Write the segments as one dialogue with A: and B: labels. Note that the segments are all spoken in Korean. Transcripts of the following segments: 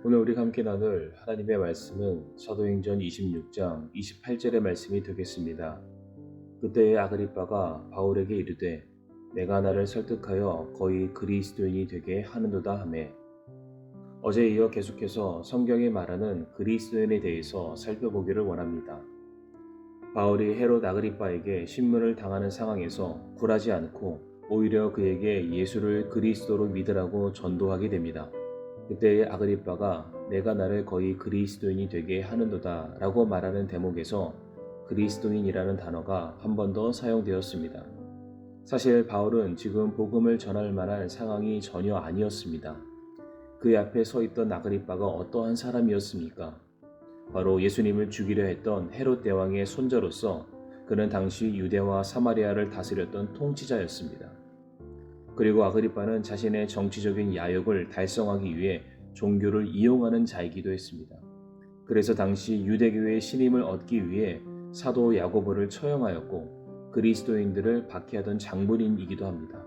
A: 오늘 우리가 함께 나눌 하나님의 말씀은 사도행전 26장 28절의 말씀이 되겠습니다. 그때의 아그리빠가 바울에게 이르되 내가 나를 설득하여 거의 그리스도인이 되게 하는도다 하매, 어제에 이어 계속해서 성경이 말하는 그리스도인에 대해서 살펴보기를 원합니다. 바울이 헤롯 아그리빠에게 신문을 당하는 상황에서 굴하지 않고 오히려 그에게 예수를 그리스도로 믿으라고 전도하게 됩니다. 그때의 아그리빠가 내가 나를 거의 그리스도인이 되게 하는도다 라고 말하는 대목에서 그리스도인이라는 단어가 한 번 더 사용되었습니다. 사실 바울은 지금 복음을 전할 만한 상황이 전혀 아니었습니다. 그 앞에 서 있던 아그리빠가 어떠한 사람이었습니까? 바로 예수님을 죽이려 했던 헤롯 대왕의 손자로서 그는 당시 유대와 사마리아를 다스렸던 통치자였습니다. 그리고 아그리빠는 자신의 정치적인 야욕을 달성하기 위해 종교를 이용하는 자이기도 했습니다. 그래서 당시 유대교의 신임을 얻기 위해 사도 야고보를 처형하였고 그리스도인들을 박해하던 장본인이기도 합니다.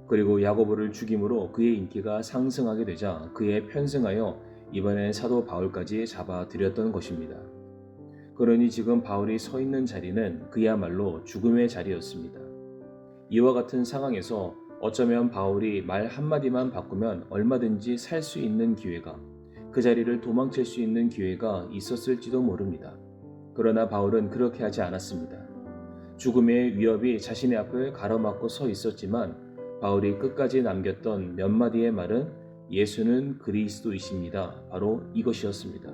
A: 그리고 야고보를 죽임으로 그의 인기가 상승하게 되자 그에 편승하여 이번엔 사도 바울까지 잡아들였던 것입니다. 그러니 지금 바울이 서 있는 자리는 그야말로 죽음의 자리였습니다. 이와 같은 상황에서 어쩌면 바울이 말 한마디만 바꾸면 얼마든지 살 수 있는 기회가, 그 자리를 도망칠 수 있는 기회가 있었을지도 모릅니다. 그러나 바울은 그렇게 하지 않았습니다. 죽음의 위협이 자신의 앞을 가로막고 서 있었지만 바울이 끝까지 남겼던 몇 마디의 말은 예수는 그리스도이십니다. 바로 이것이었습니다.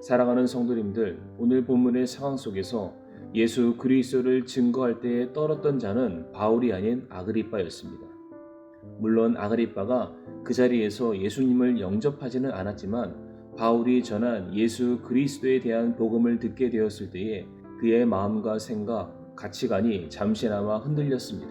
A: 사랑하는 성도님들, 오늘 본문의 상황 속에서 예수 그리스도를 증거할 때에 떨었던 자는 바울이 아닌 아그리빠였습니다. 물론 아그리빠가 그 자리에서 예수님을 영접하지는 않았지만 바울이 전한 예수 그리스도에 대한 복음을 듣게 되었을 때에 그의 마음과 생각, 가치관이 잠시나마 흔들렸습니다.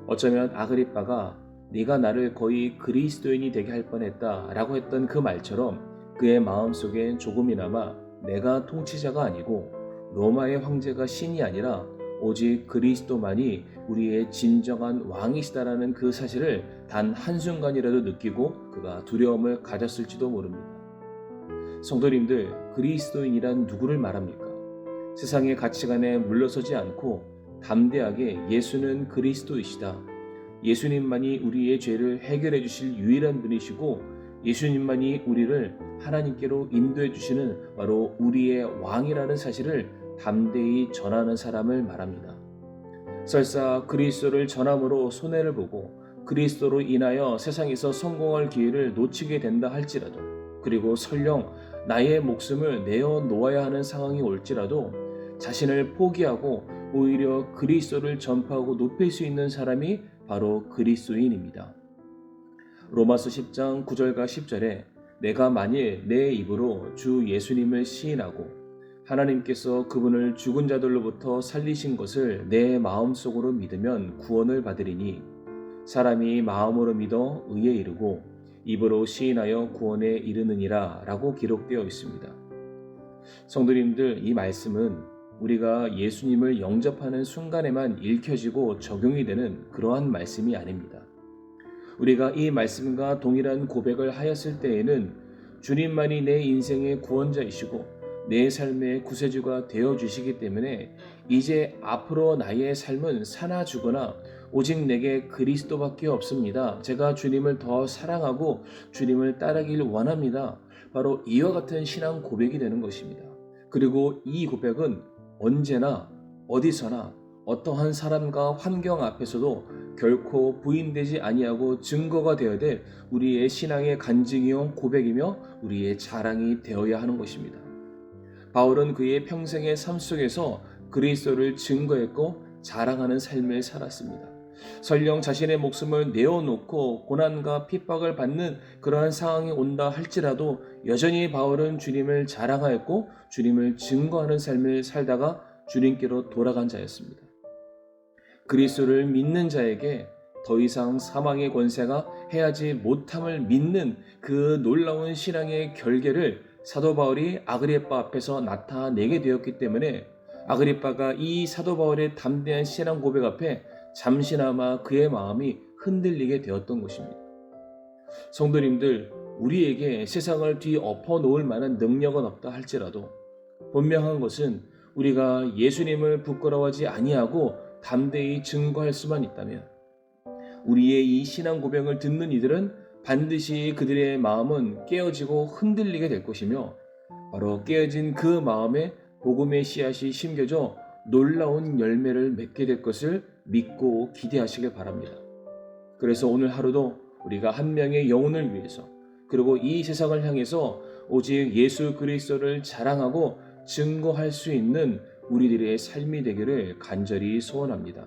A: 어쩌면 아그리빠가 네가 나를 거의 그리스도인이 되게 할 뻔했다 라고 했던 그 말처럼 그의 마음속엔 조금이나마 내가 통치자가 아니고 로마의 황제가 신이 아니라 오직 그리스도만이 우리의 진정한 왕이시다라는 그 사실을 단 한순간이라도 느끼고 그가 두려움을 가졌을지도 모릅니다. 성도님들, 그리스도인이란 누구를 말합니까? 세상의 가치관에 물러서지 않고 담대하게 예수는 그리스도이시다. 예수님만이 우리의 죄를 해결해 주실 유일한 분이시고 예수님만이 우리를 하나님께로 인도해 주시는 바로 우리의 왕이라는 사실을 담대히 전하는 사람을 말합니다. 설사 그리스도를 전함으로 손해를 보고 그리스도로 인하여 세상에서 성공할 기회를 놓치게 된다 할지라도, 그리고 설령 나의 목숨을 내어 놓아야 하는 상황이 올지라도 자신을 포기하고 오히려 그리스도를 전파하고 높일 수 있는 사람이 바로 그리스도인입니다. 로마서 10장 9절과 10절에 내가 만일 내 입으로 주 예수님을 시인하고 하나님께서 그분을 죽은 자들로부터 살리신 것을 내 마음속으로 믿으면 구원을 받으리니 사람이 마음으로 믿어 의에 이르고 입으로 시인하여 구원에 이르느니라 라고 기록되어 있습니다. 성도님들, 이 말씀은 우리가 예수님을 영접하는 순간에만 읽혀지고 적용이 되는 그러한 말씀이 아닙니다. 우리가 이 말씀과 동일한 고백을 하였을 때에는 주님만이 내 인생의 구원자이시고 내 삶의 구세주가 되어주시기 때문에 이제 앞으로 나의 삶은 사나 죽거나 오직 내게 그리스도밖에 없습니다. 제가 주님을 더 사랑하고 주님을 따르길 원합니다. 바로 이와 같은 신앙 고백이 되는 것입니다. 그리고 이 고백은 언제나 어디서나 어떠한 사람과 환경 앞에서도 결코 부인되지 아니하고 증거가 되어야 될 우리의 신앙의 간증이요 고백이며 우리의 자랑이 되어야 하는 것입니다. 바울은 그의 평생의 삶 속에서 그리스도를 증거했고 자랑하는 삶을 살았습니다. 설령 자신의 목숨을 내어놓고 고난과 핍박을 받는 그러한 상황이 온다 할지라도 여전히 바울은 주님을 자랑하였고 주님을 증거하는 삶을 살다가 주님께로 돌아간 자였습니다. 그리스도를 믿는 자에게 더 이상 사망의 권세가 해하지 못함을 믿는 그 놀라운 신앙의 결계를 사도 바울이 아그리빠 앞에서 나타내게 되었기 때문에 아그리빠가 이 사도 바울의 담대한 신앙 고백 앞에 잠시나마 그의 마음이 흔들리게 되었던 것입니다. 성도님들, 우리에게 세상을 뒤엎어 놓을 만한 능력은 없다 할지라도 분명한 것은 우리가 예수님을 부끄러워하지 아니하고 담대히 증거할 수만 있다면 우리의 이 신앙 고백을 듣는 이들은 반드시 그들의 마음은 깨어지고 흔들리게 될 것이며 바로 깨어진 그 마음에 복음의 씨앗이 심겨져 놀라운 열매를 맺게 될 것을 믿고 기대하시길 바랍니다. 그래서 오늘 하루도 우리가 한 명의 영혼을 위해서 그리고 이 세상을 향해서 오직 예수 그리스도를 자랑하고 증거할 수 있는 우리들의 삶이 되기를 간절히 소원합니다.